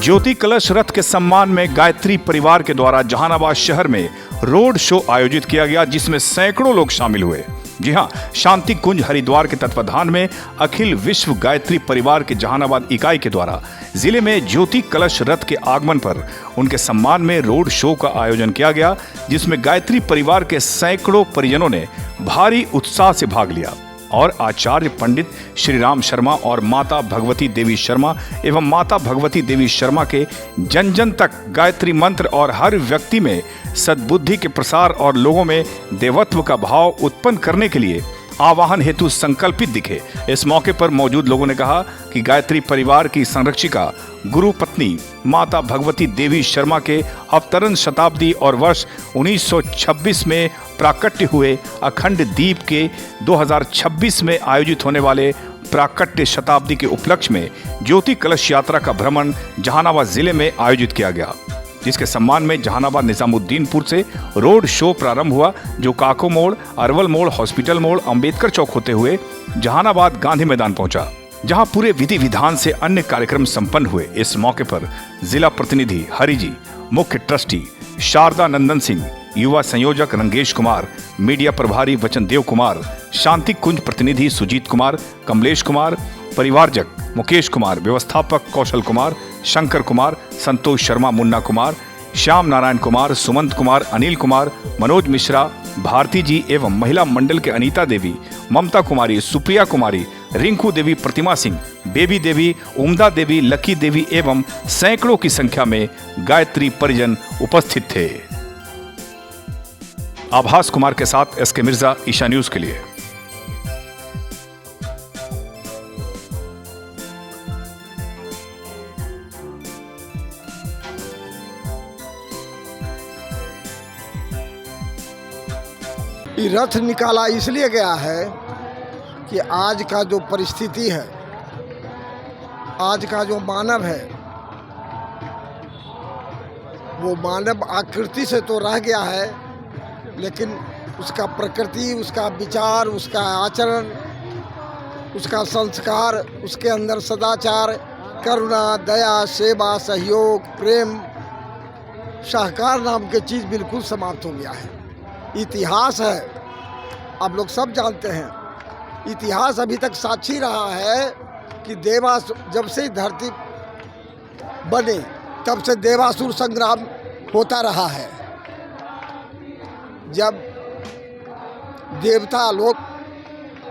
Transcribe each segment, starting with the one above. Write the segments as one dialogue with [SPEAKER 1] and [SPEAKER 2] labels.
[SPEAKER 1] ज्योति कलश रथ के सम्मान में गायत्री परिवार के द्वारा जहानाबाद शहर में रोड शो आयोजित किया गया, जिसमें सैकड़ों लोग शामिल हुए। जी हां, शांति कुंज हरिद्वार के तत्वाधान में अखिल विश्व गायत्री परिवार के जहानाबाद इकाई के द्वारा जिले में ज्योति कलश रथ के आगमन पर उनके सम्मान में रोड शो का आयोजन किया गया, जिसमें गायत्री परिवार के सैकड़ों परिजनों ने भारी उत्साह से भाग लिया और आचार्य पंडित श्री राम शर्मा और माता भगवती देवी शर्मा एवं माता भगवती देवी शर्मा के जन जन तक गायत्री मंत्र और हर व्यक्ति में सद्बुद्धि के प्रसार और लोगों में देवत्व का भाव उत्पन्न करने के लिए आवाहन हेतु संकल्पित दिखे। इस मौके पर मौजूद लोगों ने कहा कि गायत्री परिवार की संरक्षिका गुरु पत्नी माता भगवती देवी शर्मा के अवतरण शताब्दी और वर्ष 1926 में प्राकट्य हुए अखंड दीप के 2026 में आयोजित होने वाले प्राकट्य शताब्दी के उपलक्ष्य में ज्योति कलश यात्रा का भ्रमण जहानाबाद जिले में आयोजित किया गया, जिसके सम्मान में जहानाबाद निजामुद्दीनपुर से रोड शो प्रारंभ हुआ, जो काको मोड़, अरवल मोड़, हॉस्पिटल मोड़, अंबेडकर चौक होते हुए जहानाबाद गांधी मैदान पहुंचा, जहां पूरे विधि विधान से अन्य कार्यक्रम संपन्न हुए। इस मौके पर जिला प्रतिनिधि हरि जी, मुख्य ट्रस्टी शारदा नंदन सिंह, युवा संयोजक रंगेश कुमार, मीडिया प्रभारी वचनदेव कुमार, शांति कुंज प्रतिनिधि सुजीत कुमार, कमलेश कुमार, परिवारजक मुकेश कुमार, व्यवस्थापक कौशल कुमार, शंकर कुमार, संतोष शर्मा, मुन्ना कुमार, श्याम नारायण कुमार, सुमंत कुमार, अनिल कुमार, मनोज मिश्रा, भारती जी एवं महिला मंडल के अनीता देवी, ममता कुमारी, सुप्रिया कुमारी, रिंकू देवी, प्रतिमा सिंह, बेबी देवी, उमदा देवी, लकी देवी एवं सैकड़ों की संख्या में गायत्री परिजन उपस्थित थे। आभास कुमार के साथ एसके मिर्जा, ईशा न्यूज के लिए।
[SPEAKER 2] रथ निकाला इसलिए गया है कि आज का जो परिस्थिति है, आज का जो मानव है, वो मानव आकृति से तो रह गया है, लेकिन उसका प्रकृति, उसका विचार, उसका आचरण, उसका संस्कार, उसके अंदर सदाचार, करुणा, दया, सेवा, सहयोग, प्रेम, सहकार नाम के चीज़ बिल्कुल समाप्त हो गया है। इतिहास है, आप लोग सब जानते हैं, इतिहास अभी तक साक्षी रहा है कि जब से धरती बने तब से देवासुर संग्राम होता रहा है। जब देवता लोग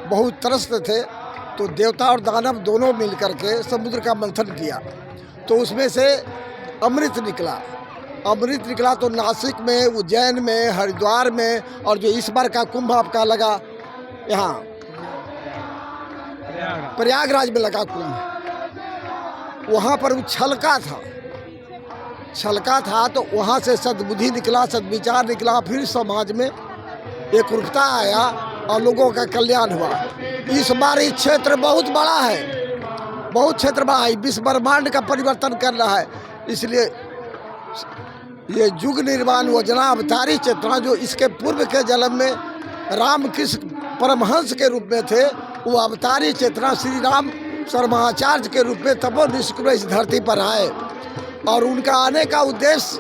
[SPEAKER 2] बहुत त्रस्त थे तो देवता और दानव दोनों मिलकर के समुद्र का मंथन किया, तो उसमें से अमृत निकला। अमृत निकला तो नासिक में, उज्जैन में, हरिद्वार में, और जो इस बार का कुंभ आपका लगा यहाँ प्रयागराज में लगा कुंभ, वहाँ पर वो छलका था तो वहाँ से सद्बुद्धि निकला, सद्विचार निकला, फिर समाज में एकरूपता आया और लोगों का कल्याण हुआ। इस बार ये क्षेत्र बहुत बड़ा है, बहुत क्षेत्र बड़ा है, विश्व ब्रह्मांड का परिवर्तन कर रहा है। इसलिए ये युग निर्माण योजना अवतारी चेतना, जो इसके पूर्व के जन्म में रामकृष्ण परमहंस के रूप में थे, वो अवतारी चेतना श्री राम शर्माचार्य के रूप में तपोनिष्ठ इस धरती पर आए, और उनका आने का उद्देश्य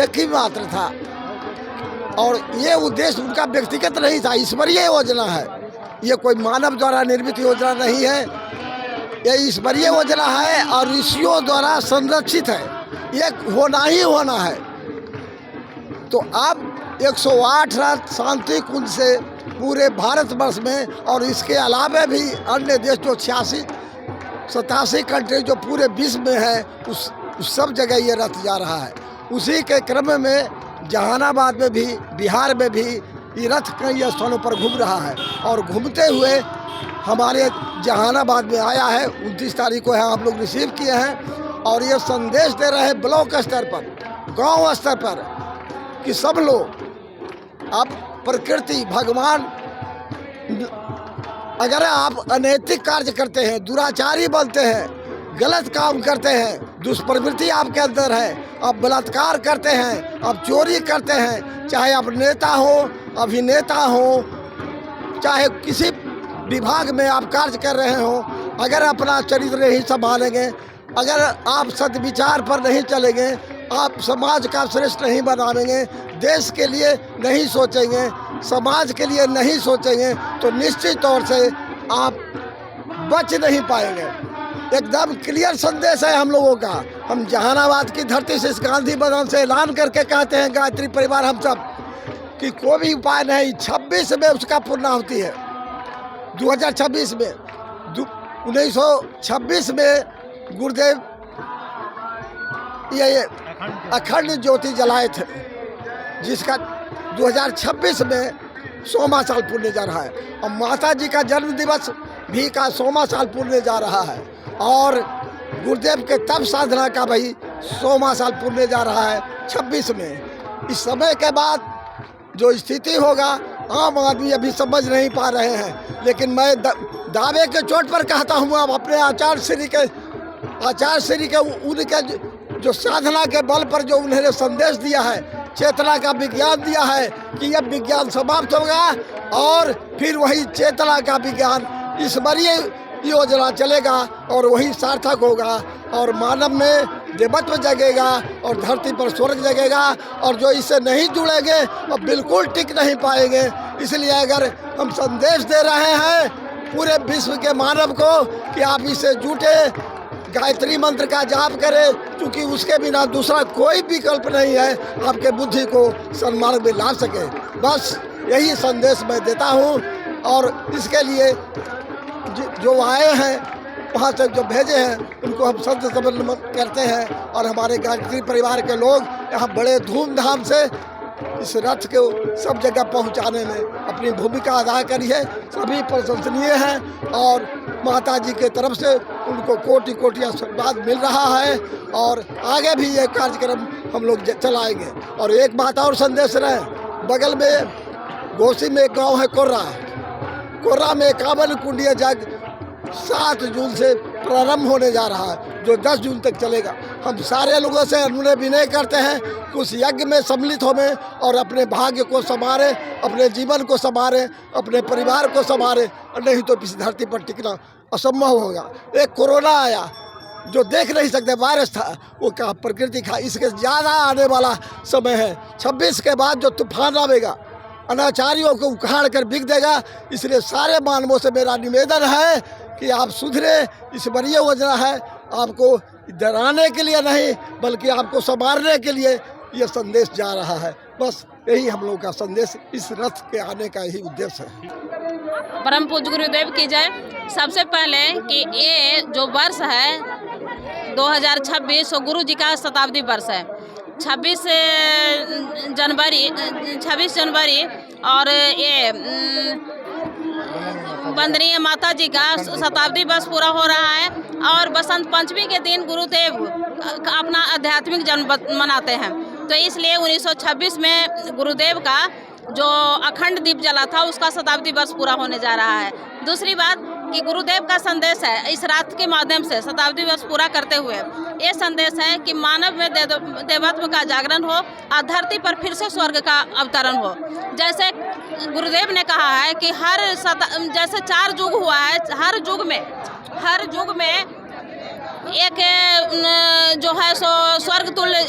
[SPEAKER 2] एक ही मात्र था, और ये उद्देश्य उनका व्यक्तिगत नहीं था, ईश्वरीय योजना है। ये कोई मानव द्वारा निर्मित योजना नहीं है, ये ईश्वरीय योजना है और ऋषियों द्वारा संरक्षित है, ये होना ही होना है। तो अब 108 रथ शांति कुंज से पूरे भारतवर्ष में और इसके अलावा भी अन्य देश जो 86-87 कंट्री जो पूरे विश्व में है, उस सब जगह ये रथ जा रहा है। उसी के क्रम में जहानाबाद में भी, बिहार में भी ये रथ कई स्थानों पर घूम रहा है, और घूमते हुए हमारे जहानाबाद में आया है। 29 तारीख को है, आप लोग रिसीव किए हैं, और ये संदेश दे रहे हैं ब्लॉक स्तर पर, गांव स्तर पर, कि सब लोग आप प्रकृति, भगवान, अगर आप अनैतिक कार्य करते हैं, दुराचारी बनते हैं, गलत काम करते हैं, दुष्प्रवृत्ति आपके अंदर है, आप बलात्कार करते हैं, आप चोरी करते हैं, चाहे आप नेता हो, अभिनेता हो, चाहे किसी विभाग में आप कार्य कर रहे हो, अगर अपना चरित्र नहीं संभालेंगे अगर आप सद्विचार पर नहीं चलेंगे, आप समाज का श्रेष्ठ नहीं बनाएंगे, देश के लिए नहीं सोचेंगे, समाज के लिए नहीं सोचेंगे, तो निश्चित तौर से आप बच नहीं पाएंगे। एकदम क्लियर संदेश है हम लोगों का। हम जहानाबाद की धरती से, इस गांधी मैदान से ऐलान करके कहते हैं गायत्री परिवार हम सब कि कोई भी उपाय नहीं, 26 में उसका पूर्णाहुति है। 2026 में 1926 में गुरुदेव ये अखंड ज्योति जलाए थे, जिसका 2026 में 100वां साल पूर्णे जा रहा है। और माता जी का जन्म दिवस भी का 100वां साल पूर्णे जा रहा है। और गुरुदेव के तप साधना का भाई 100वां साल पूर्णे जा रहा है 26 में। इस समय के बाद जो स्थिति होगा आम आदमी अभी समझ नहीं पा रहे हैं, लेकिन मैं दावे के चोट पर कहता हूँ, आप अपने आचार्य श्री के उनके जो साधना के बल पर जो उन्होंने संदेश दिया है, चेतना का विज्ञान दिया है कि यह विज्ञान समाप्त होगा और फिर वही चेतना का विज्ञान ईश्वरीय योजना चलेगा और वही सार्थक होगा और मानव में देवत्व जगेगा और धरती पर स्वर्ग जगेगा। और जो इससे नहीं जुड़ेंगे और बिल्कुल टिक नहीं पाएंगे। इसलिए अगर हम संदेश दे रहे हैं पूरे विश्व के मानव को कि आप इससे जुटे, गायत्री मंत्र का जाप करें, क्योंकि उसके बिना दूसरा कोई विकल्प नहीं है आपके बुद्धि को सन्मार्ग में ला सके। बस यही संदेश मैं देता हूँ। और इसके लिए जो आए हैं वहाँ से जो भेजे हैं उनको हम संत समन करते हैं। और हमारे गायत्री परिवार के लोग यहाँ बड़े धूमधाम से इस रथ को सब जगह पहुँचाने में अपनी भूमिका अदा करी है। सभी प्रशंसनीय हैं और माता जी के तरफ से उनको कोटि कोटि आशीर्वाद मिल रहा है और आगे भी ये कार्यक्रम हम लोग चलाएंगे। और एक बात और संदेश रहे, बगल में घोसी में एक गाँव है कोर्रा में 51 कुंडीय यज्ञ 7 जून से प्रारंभ होने जा रहा है, जो 10 जून तक चलेगा। हम सारे लोगों से अनुनय विनय करते हैं कि उस यज्ञ में सम्मिलित होवें और अपने भाग्य को संवारें, अपने जीवन को संवारें, अपने परिवार को संवारें, और नहीं तो इस धरती पर टिकना असंभव होगा। एक कोरोना आया जो देख नहीं सकते, वायरस था, वो क्या प्रकृति का, इसके ज़्यादा आने वाला समय है। 26 के बाद जो तूफान आवेगा अनाचारियों को उखाड़ कर बिक देगा। इसलिए सारे मानवों से मेरा निवेदन है कि आप सुधरे। ईश्वरीय योजना है, आपको डराने के लिए नहीं बल्कि आपको संवारने के लिए यह संदेश जा रहा है। बस यही हम लोग का संदेश, इस रथ के आने का यही उद्देश्य है।
[SPEAKER 3] परम पूज्य गुरुदेव की जय। सबसे पहले कि ये जो वर्ष है 2026 वो गुरु जी का शताब्दी वर्ष है। 26 जनवरी और ये वंदनीय माता जी का शताब्दी वर्ष पूरा हो रहा है। और बसंत पंचमी के दिन गुरुदेव अपना आध्यात्मिक जन्म मनाते हैं, तो इसलिए 1926 में गुरुदेव का जो अखंड दीप जला था उसका शताब्दी वर्ष पूरा होने जा रहा है। दूसरी बात कि गुरुदेव का संदेश है, इस रात के माध्यम से शताब्दी वर्ष पूरा करते हुए ये संदेश है कि मानव में देवत्व का जागरण हो और धरती पर फिर से स्वर्ग का अवतरण हो। जैसे गुरुदेव ने कहा है कि जैसे 4 युग हुआ है, हर युग में एक जो है सो स्वर्ग तुल्य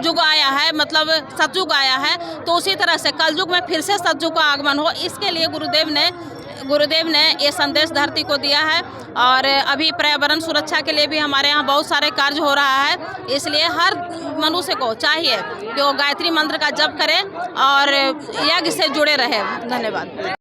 [SPEAKER 3] युग आया है, मतलब सतयुग आया है। तो उसी तरह से कलयुग में फिर से सतयुग का आगमन हो, इसके लिए गुरुदेव ने ये संदेश धरती को दिया है। और अभी पर्यावरण सुरक्षा के लिए भी हमारे यहाँ बहुत सारे कार्य हो रहा है। इसलिए हर मनुष्य को चाहिए कि वो गायत्री मंत्र का जप करे और यज्ञ से जुड़े रहे। धन्यवाद।